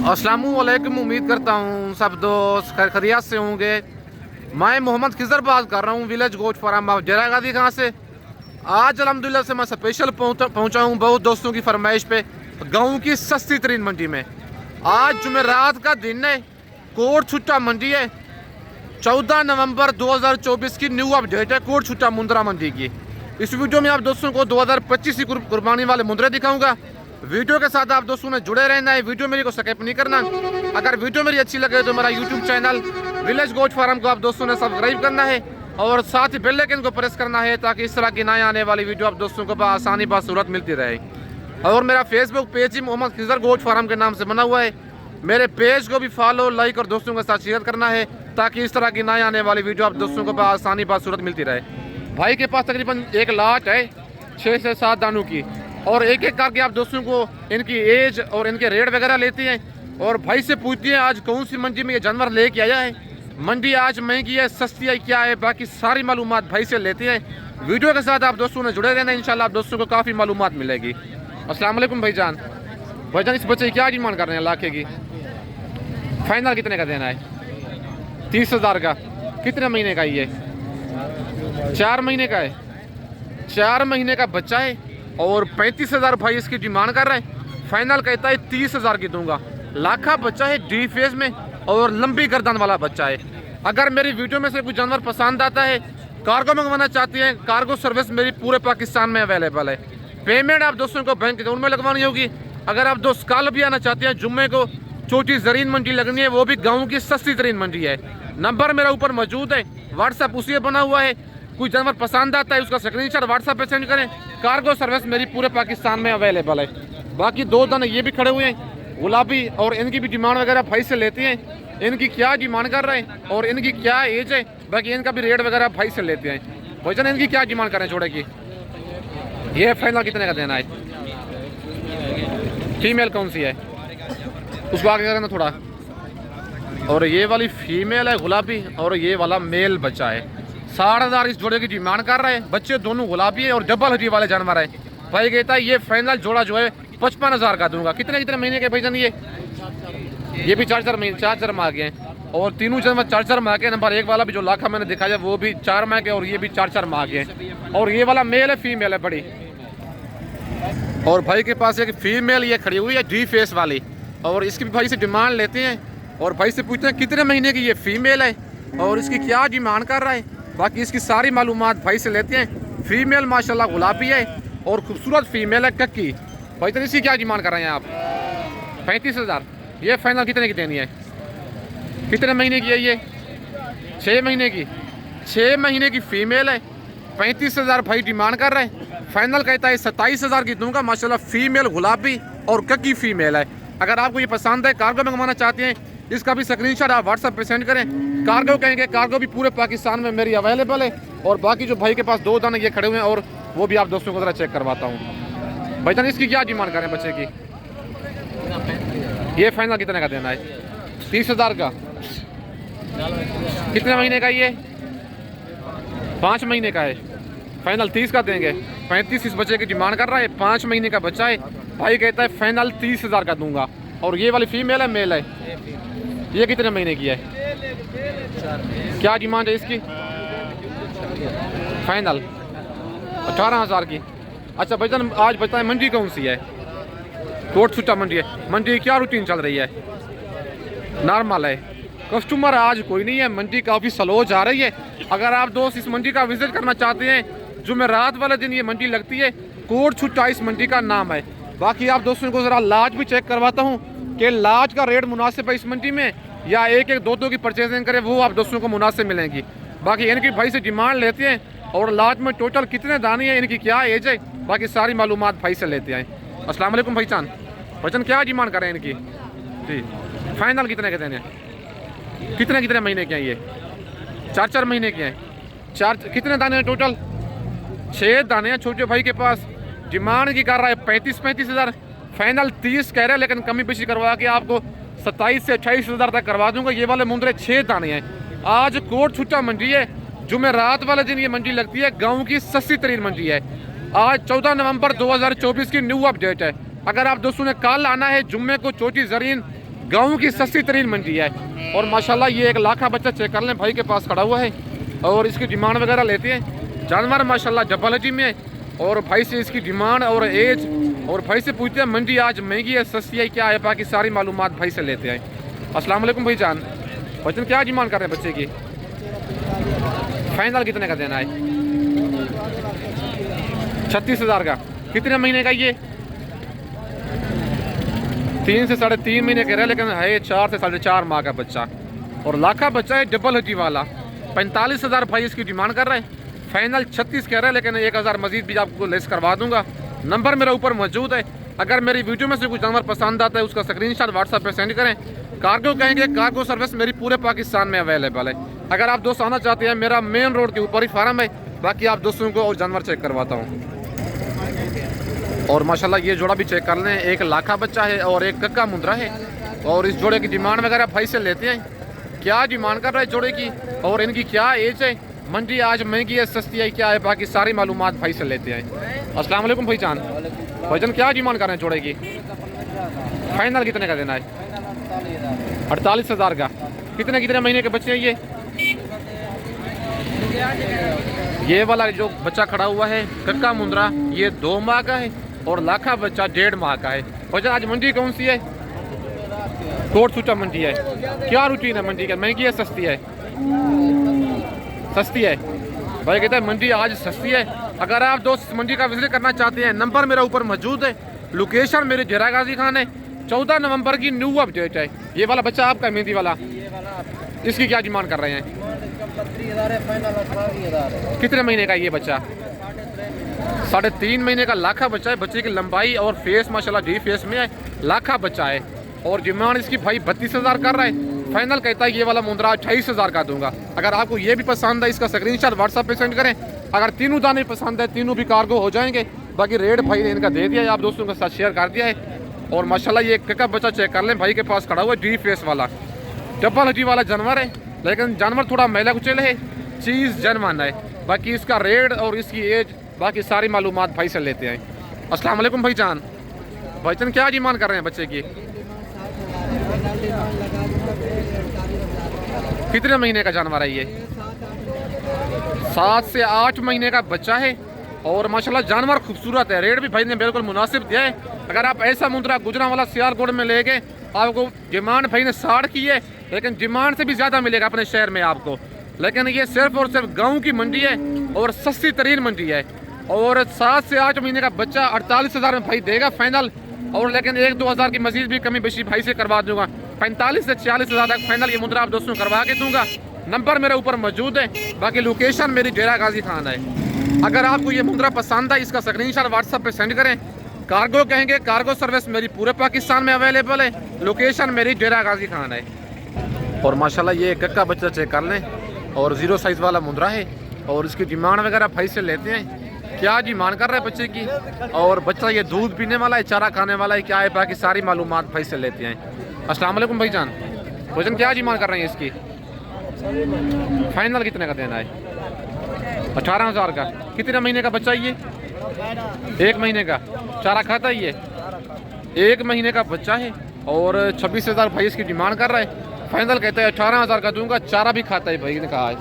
अस्सलामुअलैकुम। उम्मीद करता हूँ सब दोस्त खैरियत से होंगे। मैं मोहम्मद खिजर बात कर रहा हूँ, विलेज गोट फार्म ऑफ जरागादी गाँव से। आज अल्हम्दुलिल्लाह से मैं स्पेशल पहुँचा हूँ बहुत दोस्तों की फरमाइश पे गाँव की सस्ती तरीन मंडी में। आज जुमेरात का दिन है, कोट छुट्टा मंडी है। 14 नवंबर 2024 की न्यू अपडेट है कोट छुट्टा मुंद्रा मंडी की। इस वीडियो में आप दोस्तों को 2025 की कुर्बानी वाले मुंद्रे दिखाऊंगा। वीडियो के साथ आप दोस्तों ने जुड़े रहना है, वीडियो मेरी को स्किप नहीं करना। अगर वीडियो मेरी अच्छी लगे तो मेरा YouTube channel village goat farm को आप दोस्तों ने सब्सक्राइब करना है और साथ ही बेल आइकन को प्रेस करना है ताकि इस तरह की नए आने वाली वीडियो आप दोस्तों को आसानी बासूरत मिलती रहे। और मेरा फेसबुक पेज ही मोहम्मद खिजर गोट फार्म के नाम से बना हुआ है। मेरे पेज को भी फॉलो, लाइक और दोस्तों के साथ शेयर करना है ताकि इस तरह की नए आने वाली वीडियो आप दोस्तों को आसानी बासूरत मिलती रहे। भाई के पास तकरीबन एक लाट है 6 से 7 दानों की, और एक एक करके आप दोस्तों को इनकी एज और इनके रेट वगैरह लेते हैं और भाई से पूछती हैं आज कौन सी मंडी में ये जानवर लेके आया है, मंडी आज महंगी है सस्ती है क्या है, बाकी सारी मालूमात भाई से लेते हैं। वीडियो के साथ आप दोस्तों ने जुड़े रहना, इंशाल्लाह आप दोस्तों को काफ़ी मालूमात मिलेगी। अस्सलाम वालेकुम भाईजान। भाईजान इस बच्चे की क्या डिमांड कर रहे हैं लाखे की? फाइनल कितने का देना है? 30,000 का। कितने महीने का ये? 4 महीने का है। 4 महीने का बच्चा है और 35,000 भाई इसकी डिमांड कर रहा है। फाइनल कहता है 30,000 की दूंगा। लाखा बच्चा है, डी फेज में और लंबी गर्दन वाला बच्चा है। अगर मेरी वीडियो में से कोई जानवर पसंद आता है, कार्गो मंगवाना चाहती हैं, कार्गो सर्विस मेरी पूरे पाकिस्तान में अवेलेबल है। पेमेंट आप दोस्तों को बैंक अकाउंट में लगवानी होगी। अगर आप दोस्त कल भी आना चाहते हैं, जुम्मे को छोटी जरीन मंडी लगनी है, वो भी गाँव की सस्ती तरीन मंडी है। नंबर मेरा ऊपर मौजूद है, व्हाट्सएप उसी बना हुआ है। कोई जानवर पसंद आता है उसका स्क्रीनशॉट व्हाट्सएप पे सेंड करें। कार्गो सर्विस मेरी पूरे पाकिस्तान में अवेलेबल है। बाकी 2 दाने ये भी खड़े हुए हैं गुलाबी, और इनकी भी डिमांड वगैरह भाई से लेते हैं। इनकी क्या डिमांड कर रहे हैं और इनकी क्या एज है, बाकी इनका भी रेट वगैरह भाई से लेते हैं। भाईजान इनकी क्या डिमांड कर रहे हैं जोड़े की? ये फाइनल कितने का देना है? फीमेल कौन सी है उसको आगे करना थोड़ा। और ये वाली फीमेल है गुलाबी और ये वाला मेल बच्चा है। 60,000 इस जोड़े की डिमांड कर रहे हैं। बच्चे दोनों गुलाबी है और डबल हड्डी वाले जानवर है। भाई कहता है ये फाइनल जोड़ा जो है 55,000 का दूंगा। कितने कितने महीने के भाईजान? ये भी 4 महीने 4 माह के हैं और तीनों जानवर 4 माह के। नंबर 1 वाला भी जो लाखा मैंने दिखाया वो भी 4 माह के और ये भी 4 माह के हैं। और ये वाला मेल है, फीमेल है बड़ी। और भाई के पास एक फीमेल ये खड़ी हुई है डी फेस वाली, और इसकी भी भाई से डिमांड लेते हैं और भाई से पूछते हैं कितने महीने की ये फीमेल है और इसकी क्या डिमांड कर रहा है। बाकी इसकी सारी मालूमात भाई से लेते हैं। फीमेल माशाल्लाह गुलाबी है और खूबसूरत फीमेल है कक्की। भाई तो इसकी क्या डिमांड कर रहे हैं आप? 35,000। ये फाइनल कितने की देनी है? कितने महीने की है ये? 6 महीने की। 6 महीने की फीमेल है। 35,000 भाई डिमांड कर रहे हैं। फाइनल कहता है 27,000 की दूंगा। माशाल्लाह फीमेल गुलाबी और कक्की फीमेल है। अगर आपको ये पसंद है, कार्गो मंगवाना चाहते हैं, इसका भी स्क्रीनशॉट आप व्हाट्सएप पे सेंड करें। कार्गो कहेंगे, कार्गो भी पूरे पाकिस्तान में मेरी अवेलेबल है। और बाकी जो भाई के पास 2 दाने ये खड़े हुए हैं और वो भी आप दोस्तों को ज़रा चेक करवाता हूँ। भाईजान इसकी क्या डिमांड करें बच्चे की? ये फाइनल कितने का देना है? 30,000 का। कितने महीने का ये? 5 महीने का है। फाइनल 30 का देंगे। 35 इस बच्चे की डिमांड कर रहा है। 5 महीने का बच्चा है। भाई कहता है फाइनल 30,000 का दूंगा। और ये वाली फीमेल है मेल है? ये कितने महीने की है? क्या डिमांड है इसकी? फाइनल 18,000 की। अच्छा भाईजान आज बताएं मंडी कौन सी है? कोट छुट्टा मंडी है। मंडी क्या रूटीन चल रही है? नॉर्मल है। कस्टमर आज कोई नहीं है, मंडी काफ़ी स्लो जा रही है। अगर आप दोस्त इस मंडी का विजिट करना चाहते हैं, जुमेरात वाले दिन ये मंडी लगती है। कोट छुट्टा इस मंडी का नाम है। बाकी आप दोस्तों को ज़रा लाज भी चेक करवाता हूँ कि लाज का रेट मुनासिब है इस मंडी में, या एक 2 की परचेजिंग करें वो आप दोस्तों को मुनासिब मिलेंगी। बाकी इनकी भाई से डिमांड लेते हैं और लाज में टोटल कितने दाने हैं, इनकी क्या एज है, बाकी सारी मालूमात भाई से लेते हैं। अस्सलाम वालेकुम भाईजान। भाईजान क्या डिमांड करें इनकी? जी फाइनल कितने के देने? कितने महीने के हैं ये? 4 महीने के हैं। 4 कितने दाने हैं टोटल? 6 दाने हैं छोटे भाई के पास। डिमांड की कर रहा है 35,000। फाइनल 30 कह रहे हैं, लेकिन कमी बेशी करवा के आपको 27 से 28,000 तक करवा दूंगा। ये वाले मुंद्रे 6 दाने हैं। आज कोट छुट्टा मंडी है। जुमेरात वाले दिन ये मंडी लगती है। गाँव की सस्ती तरीन मंडी है। आज 14 नवंबर 2024 की न्यू अपडेट है। अगर आप दोस्तों ने कल आना है जुम्मे को छोटी जरीन गाँव की सस्ती तरीन मंडी है। और माशाल्लाह ये 1 लाख का बच्चा चेक कर लें, भाई के पास खड़ा हुआ है और इसकी डिमांड वगैरह लेते हैं। जानवर माशाल्लाह जब्बल हजी में है और भाई से इसकी डिमांड और एज और भाई से पूछते हैं मंडी आज महंगी है सस्ती है क्या है, बाकी सारी मालूमात भाई से लेते हैं। अस्सलाम वालेकुम भाई जान, बच्चन क्या डिमांड कर रहे हैं बच्चे की? फाइनल कितने का देना है? 36,000 का। कितने महीने का ये? 3 से 3.5 महीने कह रहे हैं, लेकिन है 4 से 4.5 माह का बच्चा और लाखा बच्चा है डबल हड्डी वाला। 45,000 भाई इसकी डिमांड कर रहे हैं, फाइनल 36 कह रहे हैं, लेकिन 1,000 मजीद भी आपको लेस करवा दूंगा। नंबर मेरे ऊपर मौजूद है, अगर मेरी वीडियो में से कुछ जानवर पसंद आता है उसका स्क्रीनशॉट व्हाट्सएप पे सेंड करें। कार्गो कहेंगे, कार्गो सर्विस मेरी पूरे पाकिस्तान में अवेलेबल है। अगर आप दोस्त आना चाहते हैं, मेरा मेन रोड के ऊपर ही फार्म है, बाकी आप दोस्तों को और जानवर चेक करवाता हूँ। और माशाल्लाह ये जोड़ा भी चेक कर लें, 1 लाखा बच्चा है और 1 कक्का मुंद्रा है। और इस जोड़े की डिमांड वगैरह भाई से लेते हैं, क्या डिमांड कर रहा है जोड़े की और इनकी क्या एज है, मंडी आज महंगी है सस्ती है क्या है, बाकी सारी मालूमात भाई से लेते हैं। अस्सलाम वालेकुम भाईजान, भाईजान क्या डिमांड कर रहे हैं जोड़े की? फाइनल कितने का देना है? 48,000 का। कितने महीने के बच्चे हैं ये? ये वाला जो बच्चा खड़ा हुआ है कक्का मुंद्रा, ये 2 माह का है और लाखा बच्चा 1.5 माह का है। भाईजान आज मंडी कौन सी है? कोट सूचा मंडी है। क्या रूटीन है मंडी का, महंगी है सस्ती है? सस्ती है। भाई कहते हैं मंडी आज सस्ती है। अगर आप दोस्त मंडी का विजिट करना चाहते हैं, नंबर मेरा ऊपर मौजूद है, लोकेशन मेरे जरा गाजी खान है। 14 नवंबर की न्यू अपडेट है। ये वाला बच्चा आपका मेहंदी वाला, इसकी क्या डिमांड कर रहे हैं? 32,000। कितने महीने का ये बच्चा? 3.5 महीने का लाखा बच्चा है। बच्चे की लंबाई और फेस माशाल्लाह डी फेस में है, लाखा बच्चा है और डिमांड इसकी भाई 32,000 कर रहा है। फाइनल कहता है ये वाला मुंद्रा 28,000 का दूंगा। अगर आपको ये भी पसंद है, इसका स्क्रीनशॉट व्हाट्सएप पे सेंड करें। अगर तीनों दाने पसंद है, तीनों भी कार्गो हो जाएंगे। बाकी रेट भाई ने इनका दे दिया है, आप दोस्तों के साथ शेयर कर दिया है। और माशाल्लाह ये कक्का बच्चा चेक कर लें, भाई के पास खड़ा हुआ है, डी फेस वाला डबल हड्डी वाला जानवर है, लेकिन जानवर थोड़ा मैला कुचल है, चीज़ जनमान है। बाकी इसका रेट और इसकी एज बाकी सारी मालूमात भाई से लेते हैं। अस्सलाम वालेकुम भाईजान, भाईजान क्या डिमांड कर रहे हैं बच्चे की? कितने महीने का जानवर है ये? 7 से 8 महीने का बच्चा है और माशाल्लाह जानवर खूबसूरत है। रेट भी भाई ने बिल्कुल मुनासिब दिया है। अगर आप ऐसा मुंद्रा गुजरांवाला सियालकोट में ले गए, आपको डिमांड भाई ने 60 की है, लेकिन डिमांड से भी ज़्यादा मिलेगा अपने शहर में आपको। लेकिन ये सिर्फ और सिर्फ गाँव की मंडी है और सस्ती तरीन मंडी है। और 7 से 8 महीने का बच्चा 48,000 में भाई देगा फाइनल। और लेकिन 1-2 हज़ार की मजीद भी कमी बेशी भाई से करवा दूंगा। 45 से 46,000 तक फाइनल ये मुंद्रा आप दोस्तों करवा के दूंगा। नंबर मेरे ऊपर मौजूद है, बाकी लोकेशन मेरी डेरा गाजी खान है। अगर आपको ये मुंद्रा पसंद है, इसका स्क्रीनशॉट व्हाट्सएप पे सेंड करें। कार्गो कहेंगे, कार्गो सर्विस मेरी पूरे पाकिस्तान में अवेलेबल है। लोकेशन मेरी डेरा गाजी खान है। और माशाल्लाह ये कक्का बच्चा चेक कर लें और 0 साइज़ वाला मुंद्रा है और इसकी डिमांड वगैरह भाई से लेते हैं। क्या डिमांड कर रहे हैं बच्चे की और बच्चा ये दूध पीने वाला है, चारा खाने वाला है क्या है, बाकी सारी मालूमात भाई से लेते हैं। अस्सलाम वालेकुम भाईजान, भाईजान क्या डिमांड कर रहे हैं इसकी? फाइनल कितने का देना है? 18,000 का। कितने महीने का बच्चा ये? 1 महीने का। चारा खाता है ये? 1 महीने का बच्चा है और 26,000 भाई इसकी डिमांड कर रहा है। फाइनल कहता है 18,000 का दूंगा। चारा भी खाता है भाई ने कहा है।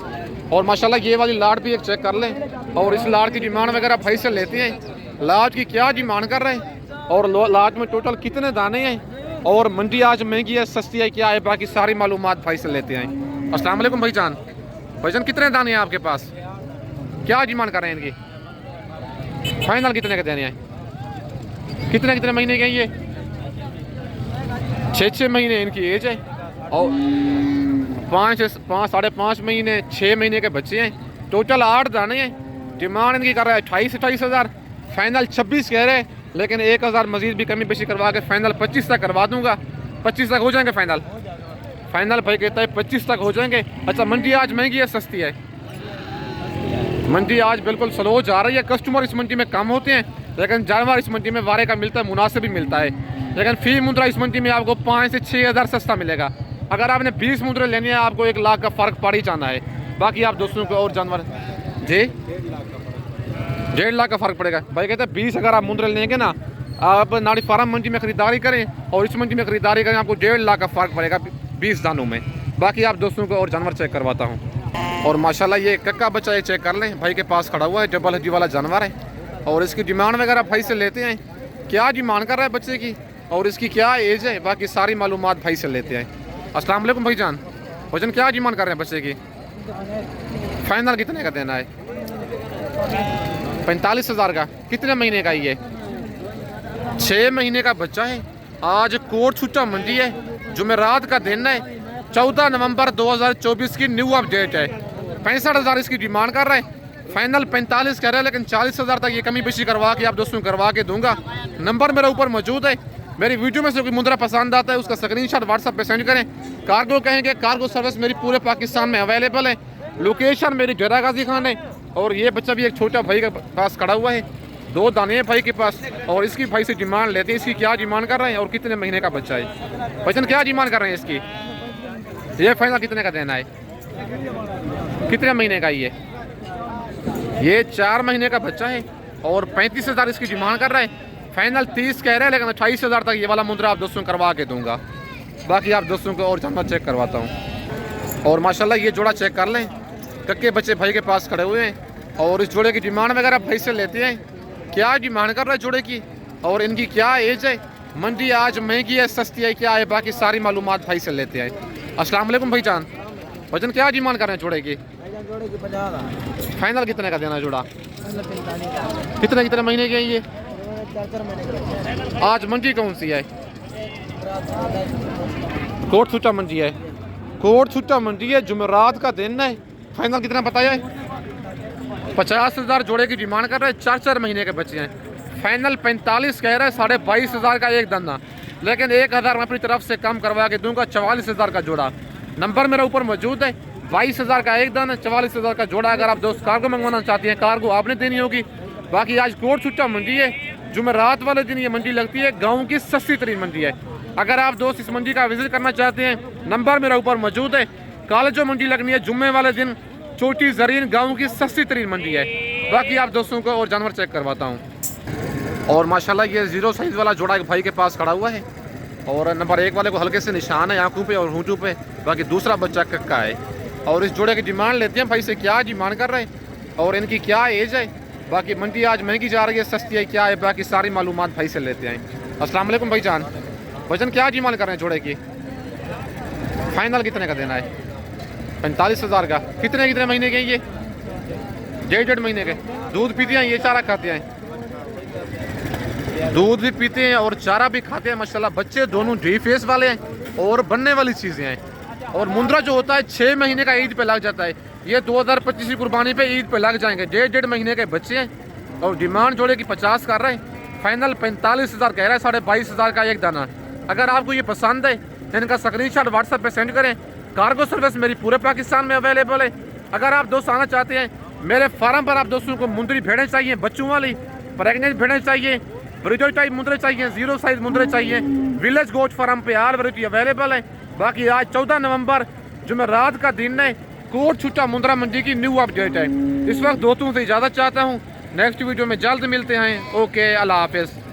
और माशाल्लाह ये वाली लाट भी एक चेक कर लें और इस लाट की डिमांड वगैरह भाई से लेते हैं। लाट की क्या डिमांड कर रहे हैं और लाट में टोटल कितने दाने हैं और मंडी आज महंगी है सस्ती है क्या है, बाकी सारी मालूमात भाई से लेते हैं। अस्सलाम वालेकुम भाईजान, भाईजान कितने दाने हैं आपके पास? क्या डिमांड कर रहे हैं इनकी? फाइनल कितने के देने हैं? कितने महीने के हैं ये? 6 महीने इनकी एज है और 5.5 महीने 6 महीने के बच्चे हैं। टोटल 8 दाने हैं। डिमांड इनकी कर रहा है 28,000। फाइनल 26 कह रहे हैं, लेकिन 1,000 मजीद भी कमी पेशी करवा के फाइनल 25 तक करवा दूंगा। 25 तक हो जाएंगे फाइनल। फाइनल भाई कहता है 25 तक हो जाएंगे। अच्छा मंडी आज महंगी है सस्ती है? मंडी आज बिल्कुल स्लो जा रही है। कस्टमर इस मंडी में कम होते हैं, लेकिन जानवर इस मंडी में वारे का मिलता है, मुनासिब भी मिलता है। लेकिन फी मुद्रा इस मंडी में आपको 5 से 6,000 सस्ता मिलेगा। अगर आपने 20 मुद्रे लेनी है, आपको 1 लाख का फ़र्क पड़ ही जाना है। बाकी आप दोस्तों को और जानवर जी 1.5 लाख का फ़र्क पड़ेगा। भाई कहते हैं 20 अगर आप मुद्रे लेंगे ना आप नाड़ी फार्म मंडी में ख़रीदारी करें और इस मंडी में ख़रीदारी करें, आपको 1.5 लाख का फ़र्क पड़ेगा 20 दानों में। बाकी आप दोस्तों को और जानवर चेक करवाता हूँ। और माशाल्लाह ये कक्का बच्चा ये चेक कर लें, भाई के पास खड़ा हुआ है, डबल हड्डी वाला जानवर है। और इसकी डिमांड वगैरह भाई से लेते हैं, क्या डिमांड कर रहा है बच्चे की और इसकी क्या एज है, बाकी सारी मालूमात भाई से लेते हैं। अस्सलाम वालेकुम भाईजान, वजन क्या डिमांड कर रहे हैं बच्चे की? फाइनल कितने का देना है? 45,000 का। कितने महीने का ये? 6 महीने का बच्चा है। आज कोट छुट्टा मंडी है, जुमेरात का दिन है, 14 नवंबर 2024 की न्यू अपडेट है। 65,000 इसकी डिमांड कर रहे हैं, फाइनल 45 कह रहे हैं, लेकिन 40,000 तक ये कमी बेशी करवा के आप दोस्तों करवा के दूंगा। नंबर मेरा ऊपर मौजूद है। मेरी वीडियो में से कोई मुंद्रा पसंद आता है उसका स्क्रीनशॉट व्हाट्सएप पे सेंड करें। कार्गो कहेंगे, कार्गो सर्विस मेरी पूरे पाकिस्तान में अवेलेबल है। लोकेशन मेरी जरा गाजी खान है। और ये बच्चा भी एक छोटा भाई के पास खड़ा हुआ है, 2 दाने हैं भाई के पास। और इसकी भाई से डिमांड लेते हैं, इसकी क्या डिमांड कर रहे हैं और कितने महीने का बच्चा है, वजन क्या डिमांड कर रहे हैं इसकी? ये फाइनल कितने का देना है? कितने महीने का ये 4 महीने का बच्चा है और 35,000 इसकी डिमांड कर रहा है। फाइनल 30 कह रहे हैं, लेकिन 28,000 तक ये वाला मुंद्रा आप दोस्तों करवा के दूंगा। बाकी आप दोस्तों को और जानवर चेक करवाता हूँ। और माशाल्लाह ये जोड़ा चेक कर लें, कक्के बच्चे भाई के पास खड़े हुए हैं। और इस जोड़े की डिमांड वगैरह भाई से लेते हैं, क्या डिमांड कर रहा है जोड़े की और इनकी क्या एज है, मंडी आज महंगी है सस्ती है क्या है, बाकी सारी मालूमात भाई से लेते हैं। अस्सलाम वालेकुम भाईजान, वजन क्या डिमांड कर रहे हैं जोड़े की? फाइनल कितने का देना जोड़ा? कितने महीने के हैं ये? 4 आज मंडी कौन सी है? कोट छुट्टा मंडी है, कोट छुट्टा मंडी है, जुमेरात का दिन है। फाइनल कितना बताया है? 50,000 जोड़े की डिमांड कर रहे हैं, 4 महीने के बच्चे हैं। फाइनल 45 कह रहे हैं, 22,500 का एक दाना, लेकिन 1,000 मैं अपनी तरफ से कम करवा के दूंगा, 44,000 का जोड़ा। नंबर मेरा ऊपर मौजूद है, 22,000 का एक दाना, 44,000 का जोड़ा। अगर आप दोस्त कार्गो मंगवाना चाहते हैं, कार्गो आपने देनी होगी। बाकी आज कोट छुट्टा मंडी है, जुमेरात वाले दिन ये मंडी लगती है, गाँव की सस्ती तरीन मंडी है। अगर आप दोस्त इस मंडी का विजिट करना चाहते हैं, नंबर मेरा ऊपर मौजूद है। कल जो मंडी लगनी है जुम्मे वाले दिन, छोटी जरीन गाँव की सस्ती तरीन मंडी है। बाकी आप दोस्तों को और जानवर चेक करवाता हूँ। और माशाल्लाह ये 0 साइज़ वाला जोड़ा एक भाई के पास खड़ा हुआ है। और नंबर 1 वाले को हल्के से निशान है आंखों पे और होंठों पे, बाकी दूसरा बच्चा कक्का है। और इस जोड़े की डिमांड लेते हैं भाई से, क्या डिमांड कर रहे हैं और इनकी क्या एज है, बाकी मंडी आज महंगी जा रही है सस्ती है क्या है, बाकी सारी मालूमात भाई से लेते हैं। अस्सलाम वालेकुम भाईजान, वजन क्या डिमांड कर रहे हैं जोड़े की? फाइनल कितने का देना है? 45,000 का। कितने महीने के ये? 1.5 महीने के। दूध पीते हैं, ये चारा खाते हैं? दूध भी पीते हैं और चारा भी खाते हैं माशाल्लाह। बच्चे दोनों डी फेस वाले हैं और बनने वाली चीज़ें हैं। और मुंद्रा जो होता है 6 महीने का ईद पे लग जाता है, ये 2025 की कुर्बानी पे ईद पे लग जाएंगे। 1.5 महीने के बच्चे हैं और डिमांड जोड़े की 50 कर रहे हैं। फाइनल 45,000 कह रहा है, 22,500 का एक दाना। अगर आपको ये पसंद है, इनका स्क्रीनशॉट व्हाट्सएप पे सेंड करें। कार्गो सर्विस मेरी पूरे पाकिस्तान में अवेलेबल है। अगर आप दोस्त आना चाहते हैं मेरे फार्म पर, आप दोस्तों को मुंदरी भेड़ें चाहिए, बच्चों वाली प्रेगनेंट भेड़ें चाहिए, ब्रिजो टाइप मुंदरे चाहिए, 0 साइज मुंदरे चाहिए, विलेज गोट फार्म पे आल वैरायटी अवेलेबल है। बाकी आज 14 नवंबर जुमेरात का दिन है, कोट छुट्टा मुंद्रा मंडी की न्यू अपडेट है। इस वक्त दोस्तों से इजाज़त चाहता हूँ, नेक्स्ट वीडियो में जल्द मिलते हैं। ओके, अल्लाह हाफिज़।